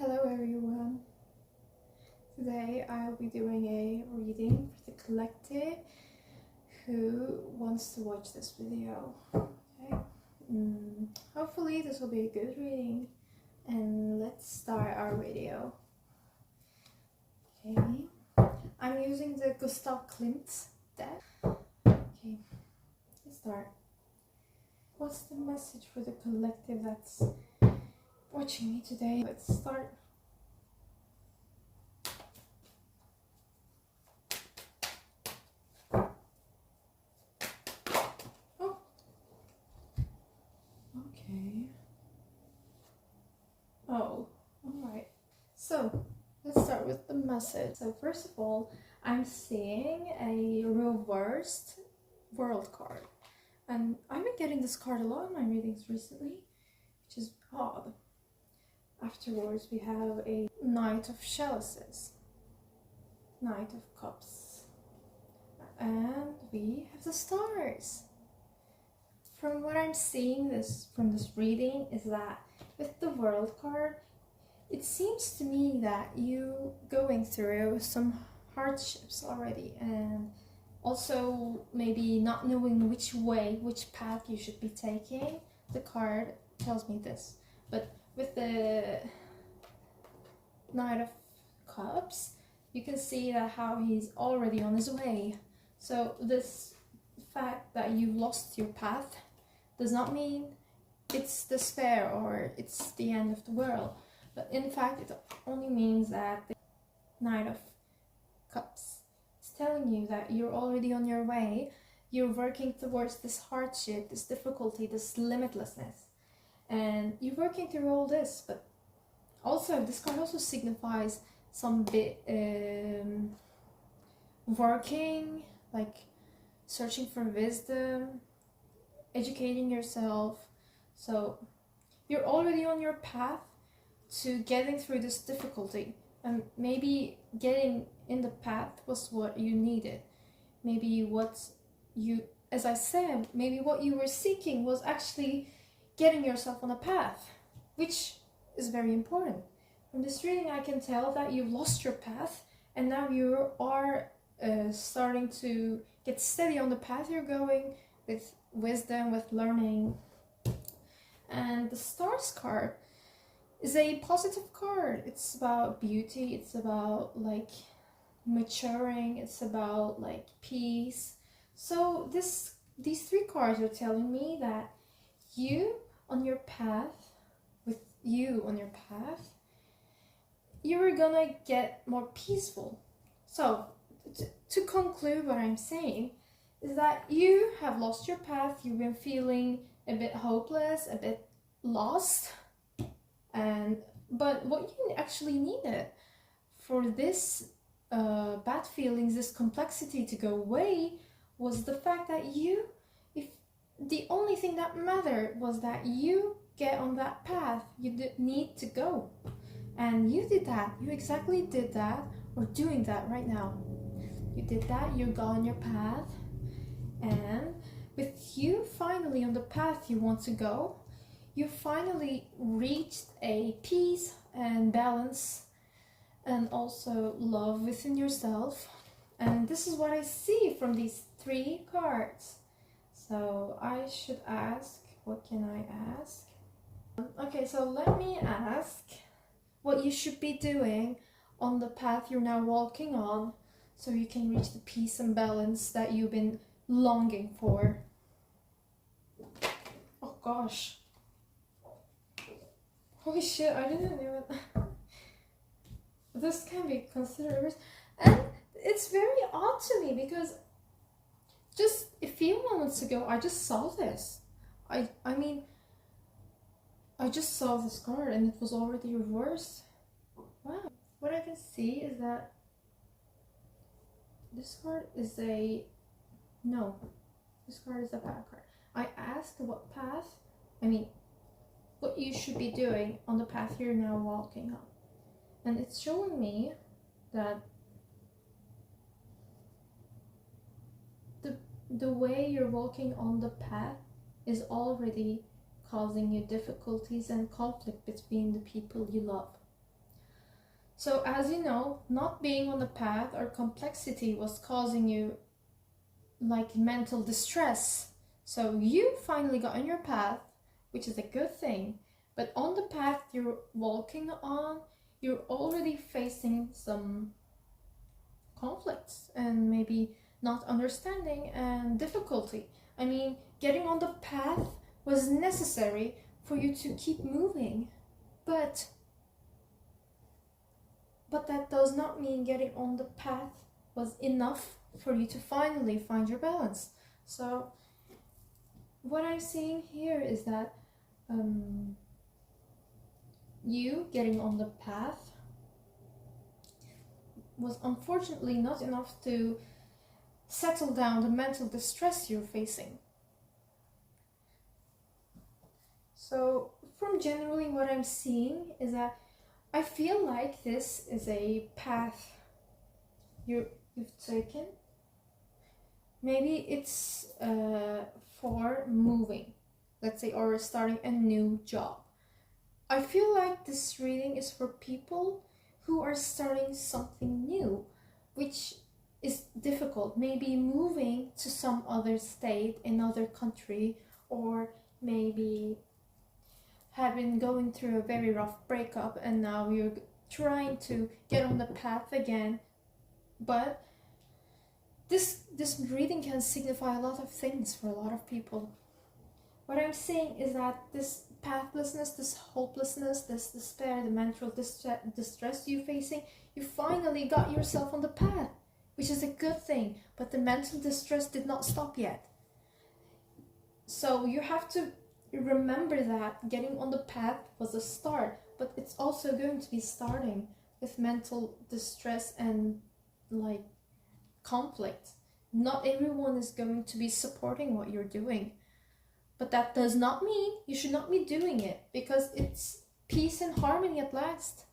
Hello everyone. Today I'll be doing a reading for the collective who wants to watch this video. Okay. Hopefully this will be a good reading, and let's start our video. Okay. I'm using the Gustav Klimt deck. Okay. Let's start. What's the message for the collective that's watching me today? Let's start. Oh, okay. Oh, alright. So, let's start with the message. So, first of all, I'm seeing a reversed world card. And I've been getting this card a lot in my readings recently, which is odd. Afterwards, we have a Knight of Chalices, Knight of Cups, and we have the stars. From what I'm seeing from this reading is that with the World card, it seems to me that you going through some hardships already, and also maybe not knowing which path you should be taking. The card tells me this, but with the Knight of Cups, you can see that how he's already on his way. So this fact that you lost your path does not mean it's despair or it's the end of the world, but in fact it only means that the Knight of Cups is telling you that you're already on your way. You're working towards this hardship, this difficulty, this limitlessness, and you're working through all this. But also this card also signifies some bit working, like searching for wisdom, educating yourself. So you're already on your path to getting through this difficulty, and maybe getting in the path was what you needed. Maybe what you, as I said, maybe what you were seeking was actually getting yourself on a path, which is very important. From this reading I can tell that you've lost your path, and now you are starting to get steady on the path you're going, with wisdom, with learning. And the Stars card is a positive card. It's about beauty, it's about like maturing, it's about like peace. So these three cards are telling me that you on your path, you're gonna get more peaceful. So to conclude, what I'm saying is that you have lost your path, you've been feeling a bit hopeless, a bit lost, but what you actually needed for this bad feelings, this complexity to go away, was the fact that the only thing that mattered was that you get on that path you did need to go, and you did that. You exactly did that, or doing that right now. You did that, you got on your path, and with you finally on the path you want to go, you finally reached a peace and balance and also love within yourself. And this is what I see from these three cards. So I should ask, what can I ask? Okay, so let me ask what you should be doing on the path you're now walking on, so you can reach the peace and balance that you've been longing for. Oh gosh. Holy shit, I didn't even... This can be considered... And it's very odd to me, because just a few moments ago I just saw this. I mean, I just saw this card and it was already reversed. Wow. What I can see is that this card is a... No. This card is a bad card. I asked what you should be doing on the path you're now walking on. And it's showing me that the way you're walking on the path is already causing you difficulties and conflict between the people you love. So as you know, not being on the path or complexity was causing you like mental distress. So you finally got on your path, which is a good thing. But on the path you're walking on, you're already facing some conflicts and maybe not understanding and difficulty. I mean, getting on the path was necessary for you to keep moving, but that does not mean getting on the path was enough for you to finally find your balance. So what I'm seeing here is that you getting on the path was unfortunately not enough to settle down the mental distress you're facing. So from generally what I'm seeing is that I feel like this is a path you've taken. Maybe it's for moving, let's say, or starting a new job. I feel like this reading is for people who are starting something new, which is difficult. Maybe moving to some other state, another country, or maybe having going through a very rough breakup and now you're trying to get on the path again. But this reading can signify a lot of things for a lot of people. What I'm saying is that this pathlessness, this hopelessness, this despair, the mental distress you're facing, you finally got yourself on the path, which is a good thing. But the mental distress did not stop yet. So you have to remember that getting on the path was a start, but it's also going to be starting with mental distress and like conflict. Not everyone is going to be supporting what you're doing, but that does not mean you should not be doing it, because it's peace and harmony at last.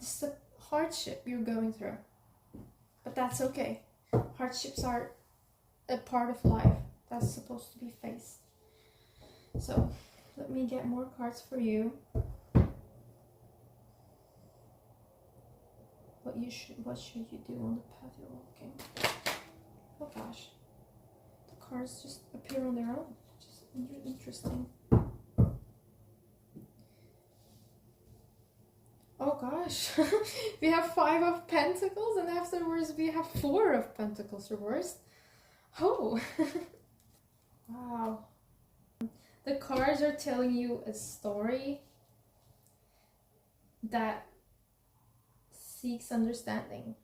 This is a hardship you're going through, but that's okay. Hardships are a part of life that's supposed to be faced. So let me get more cards for you. What should you do on the path you're walking? Oh gosh, the cards just appear on their own. Just interesting. Oh gosh, we have 5 of Pentacles, and afterwards we have 4 of Pentacles reversed. Oh, wow. The cards are telling you a story that seeks understanding.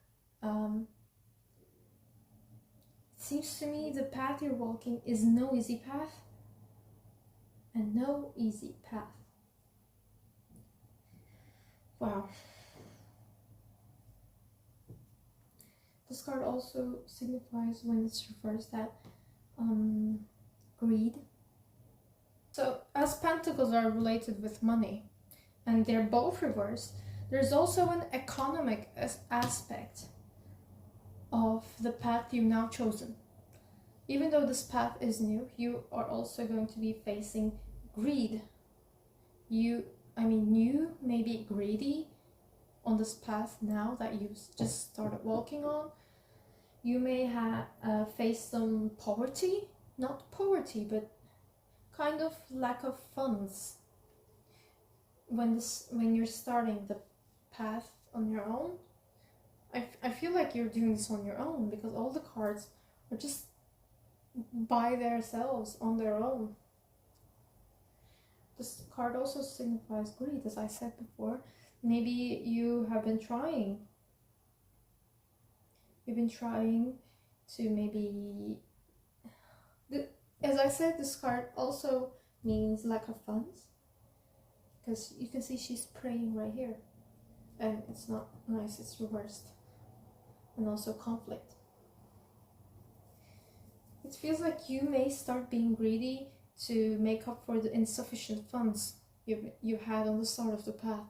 It seems to me the path you're walking is no easy path, and no easy path. Wow. This card also signifies, when it's reversed, that greed. So as Pentacles are related with money, and they're both reversed, there's also an economic aspect of the path you've now chosen. Even though this path is new, you are also going to be facing greed. You may be greedy on this path now that you just started walking on. You may have faced some poverty, not poverty, but kind of lack of funds when you're starting the path on your own. I feel like you're doing this on your own, because all the cards are just by themselves on their own. This card also signifies greed, as I said before. Maybe you have been trying. You've been trying to maybe... As I said, this card also means lack of funds, because you can see she's praying right here, and it's not nice, it's reversed. And also conflict. It feels like you may start being greedy to make up for the insufficient funds you had on the start of the path,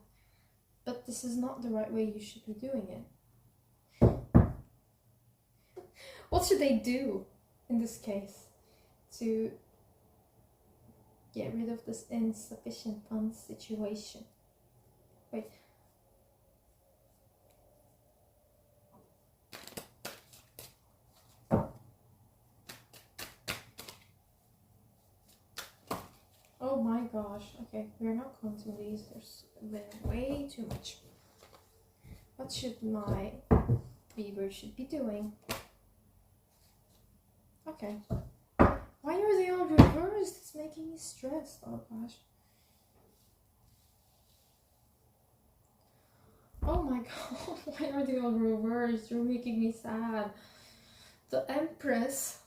but this is not the right way you should be doing it. What should they do in this case to get rid of this insufficient funds situation? Wait. gosh. Okay, we're not counting these. There's been way too much. What should my beaver should be doing? Okay. Why are they all reversed? It's making me stressed. Oh gosh. Oh my god, why are they all reversed? You're making me sad. The Empress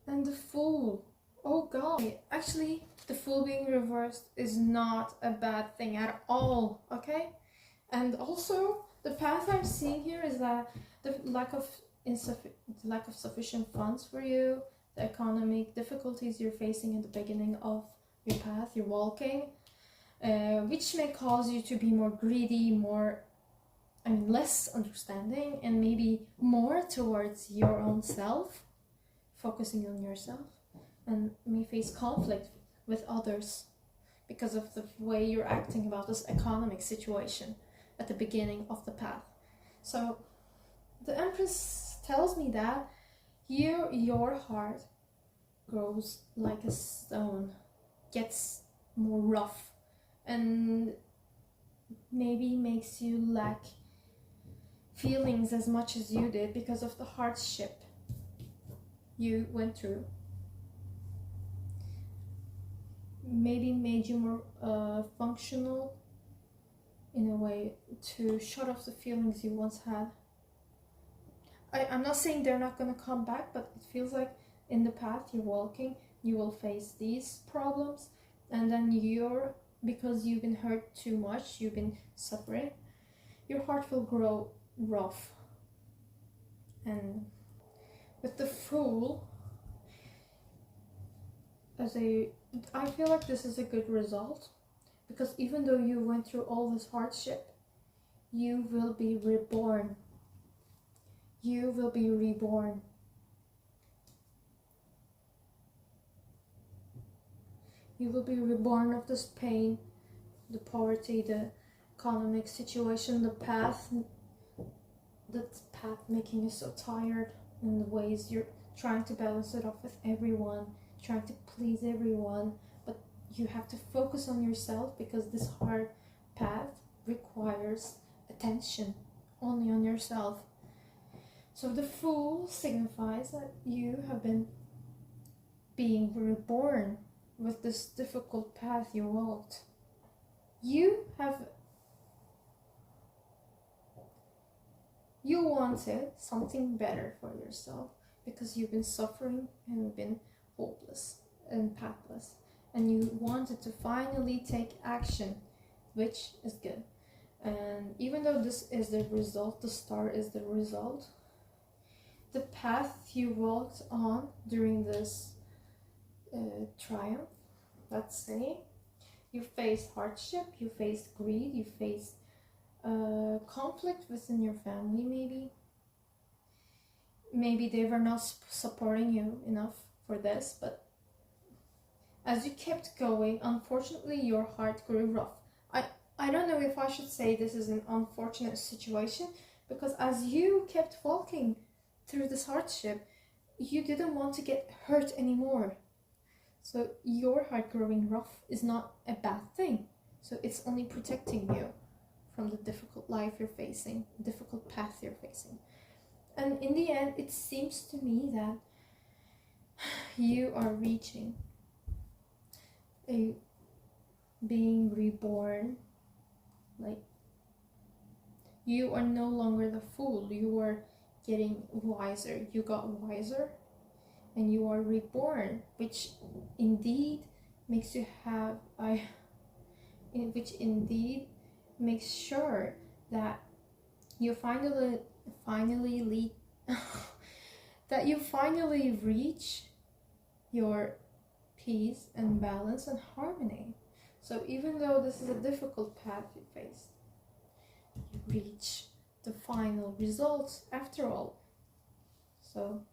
and the Fool. Oh god. Actually, the Fool being reversed is not a bad thing at all, okay? And also, the path I'm seeing here is that the lack of sufficient funds for you, the economic difficulties you're facing at the beginning of your path, you're walking, which may cause you to be more greedy, less understanding, and maybe more towards your own self, focusing on yourself, and may face conflict with others because of the way you're acting about this economic situation at the beginning of the path. So the Empress tells me that your heart grows like a stone, gets more rough, and maybe makes you lack feelings as much as you did because of the hardship you went through. Maybe made you more functional in a way to shut off the feelings you once had. I'm not saying they're not going to come back, but it feels like in the path you're walking, you will face these problems, and then because you've been hurt too much, you've been suffering, your heart will grow rough. And with the Fool, I feel like this is a good result, because even though you went through all this hardship, you will be reborn. You will be reborn. You will be reborn of this pain, the poverty, the economic situation, the path making you so tired, and the ways you're trying to balance it off with everyone, trying to please everyone, but you have to focus on yourself because this hard path requires attention only on yourself. So the Fool signifies that you have been being reborn with this difficult path you walked. You wanted something better for yourself because you've been suffering and been hopeless and pathless, and you wanted to finally take action, which is good. And even though this is the result, the star is the result, the path you walked on during this triumph, let's say, you faced hardship, you faced greed, you faced conflict within your family. Maybe they were not supporting you enough for this, but as you kept going, unfortunately your heart grew rough. I don't know if I should say this is an unfortunate situation, because as you kept walking through this hardship, you didn't want to get hurt anymore. So your heart growing rough is not a bad thing. So it's only protecting you from the difficult life you're facing, difficult path you're facing. And in the end, it seems to me that you are reaching a being reborn. Like, you are no longer the Fool. You are getting wiser. You got wiser, and you are reborn, which indeed makes you have which indeed makes sure that you finally that you finally reach your peace and balance and harmony. So even though this is a difficult path you face, you reach the final results after all. So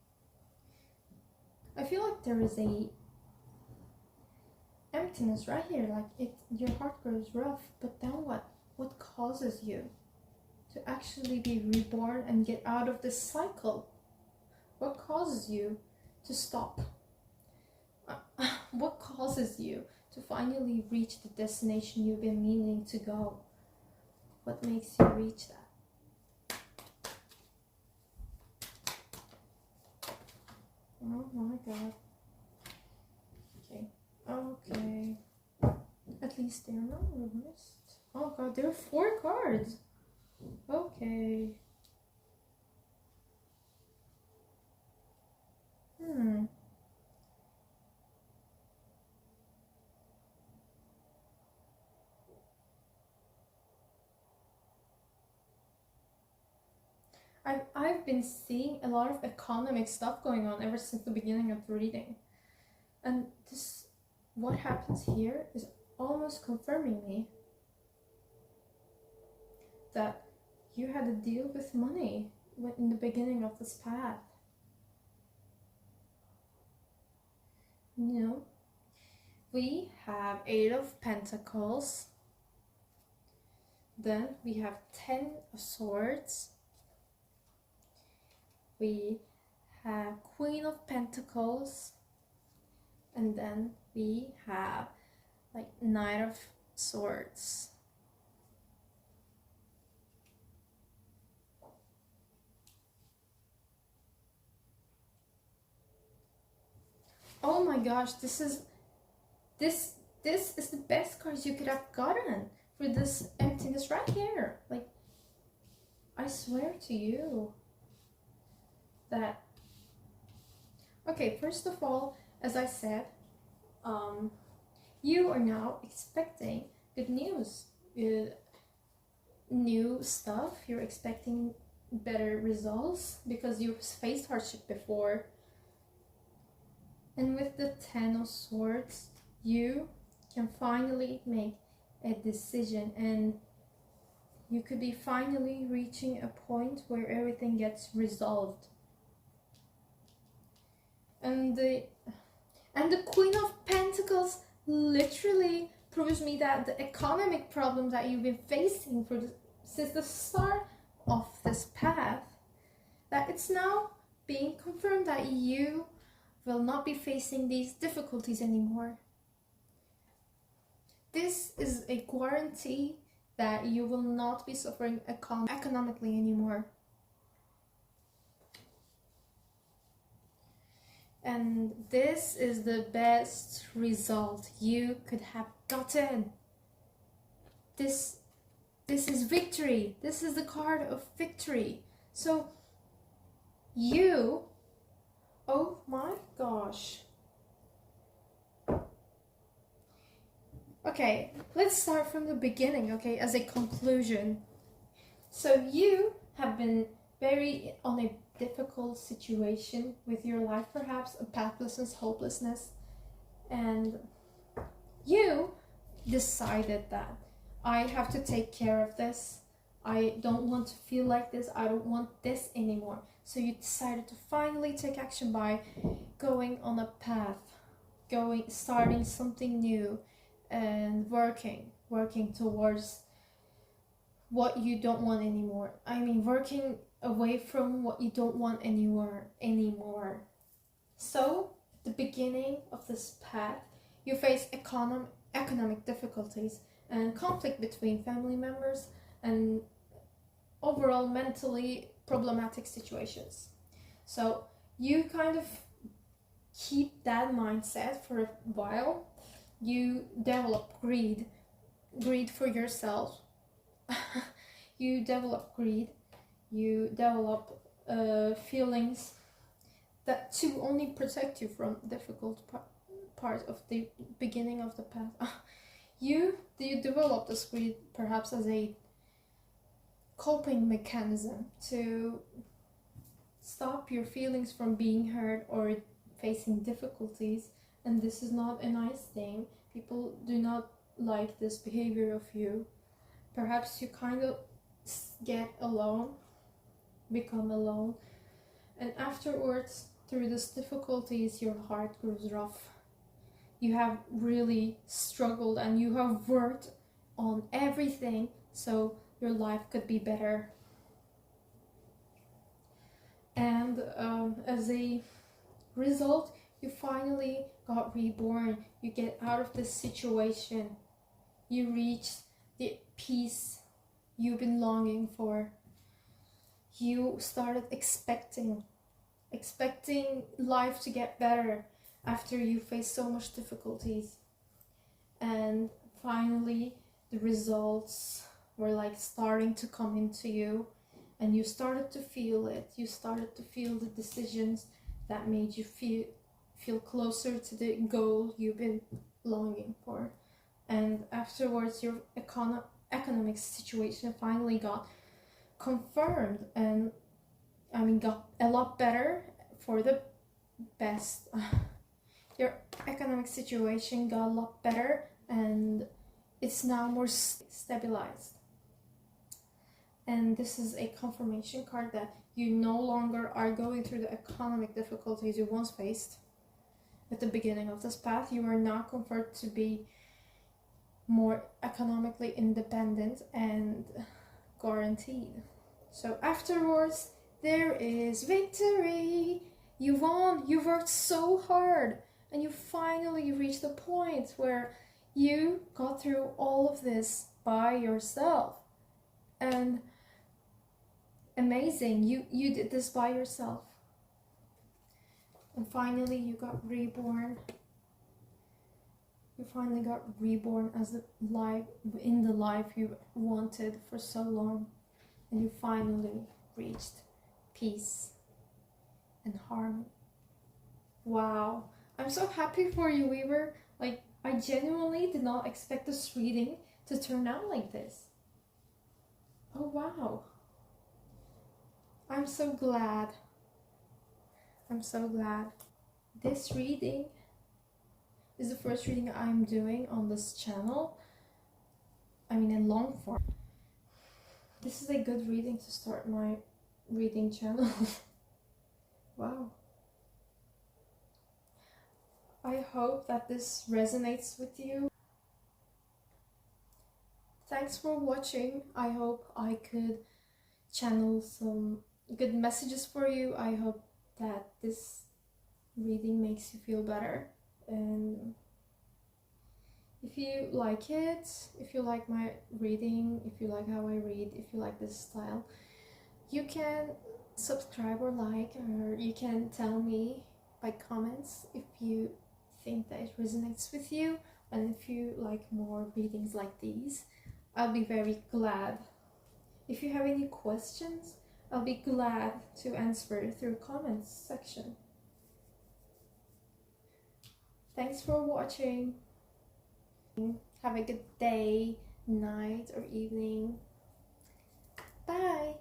I feel like there is a emptiness right here, like your heart grows rough, but then what causes you to actually be reborn and get out of this cycle? What causes you to stop? What causes you to finally reach the destination you've been meaning to go? What makes you reach that? Oh my god. Okay. Okay. At least they're not reversed. Oh god, there are 4 cards. Okay. I've been seeing a lot of economic stuff going on ever since the beginning of the reading. And this, what happens here is almost confirming me that you had to deal with money in the beginning of this path. You know, we have 8 of Pentacles, then we have 10 of Swords, we have Queen of Pentacles, and then we have like Knight of Swords. Oh my gosh, this is the best cards you could have gotten for this emptiness right here. Like, I swear to you that, okay, first of all, as I said, you are now expecting good news, new stuff. You're expecting better results because you've faced hardship before. And with the 10 of Swords, you can finally make a decision, and you could be finally reaching a point where everything gets resolved. And the Queen of Pentacles literally proves me that the economic problems that you've been facing since the start of this path, that it's now being confirmed that you will not be facing these difficulties anymore. This is a guarantee that you will not be suffering economically anymore. And this is the best result you could have gotten. This is victory. This is the card of victory. So you, oh my gosh. Okay, let's start from the beginning, okay, as a conclusion. So you have been very on a difficult situation with your life, perhaps a pathlessness, hopelessness, and you decided that I have to take care of this. I don't want to feel like this. I don't want this anymore. So you decided to finally take action by going on a path, starting something new, and working towards what you don't want anymore. I mean, working away from what you don't want anymore. So at the beginning of this path, you face economic difficulties and conflict between family members and overall mentally problematic situations. So you kind of keep that mindset for a while. You develop greed for yourself. You develop greed. You develop feelings that to only protect you from difficult part of the beginning of the path. You develop this greed perhaps as a coping mechanism to stop your feelings from being hurt or facing difficulties. And this is not a nice thing. People do not like this behavior of you. Perhaps you kind of get alone, become alone, and afterwards, through these difficulties, your heart grows rough. You have really struggled and you have worked on everything so your life could be better. And as a result, You finally got reborn. You get out of this situation. You reached the peace you've been longing for. You started expecting life to get better after you faced so much difficulties. And finally, the results were like starting to come into you, and you started to feel it. You started to feel the decisions that made you feel closer to the goal you've been longing for. And afterwards, your economic situation finally got confirmed, and got a lot better for the best. Your economic situation got a lot better, and it's now more stabilized. And this is a confirmation card that you no longer are going through the economic difficulties you once faced at the beginning of this path. You are now confirmed to be more economically independent and guaranteed. So afterwards, there is victory. You won. You worked so hard, and you finally reached the point where you got through all of this by yourself. And amazing, you did this by yourself. And finally you got reborn. You finally got reborn as the life you wanted for so long. And you finally reached peace and harmony. Wow, I'm so happy for you, Weaver. Like, I genuinely did not expect this reading to turn out like this. Oh wow. I'm so glad. I'm so glad. This reading is the first reading I'm doing on this channel. In long form. This is a good reading to start my reading channel. Wow. I hope that this resonates with you. Thanks for watching. I hope I could channel some good messages for you. I hope that this reading makes you feel better. And if you like it, if you like my reading, if you like how I read, if you like this style, you can subscribe or like, or you can tell me by comments if you think that it resonates with you, and if you like more readings like these. I'll be very glad. If you have any questions, I'll be glad to answer through comments section. Thanks for watching. Have a good day, night, or evening. Bye!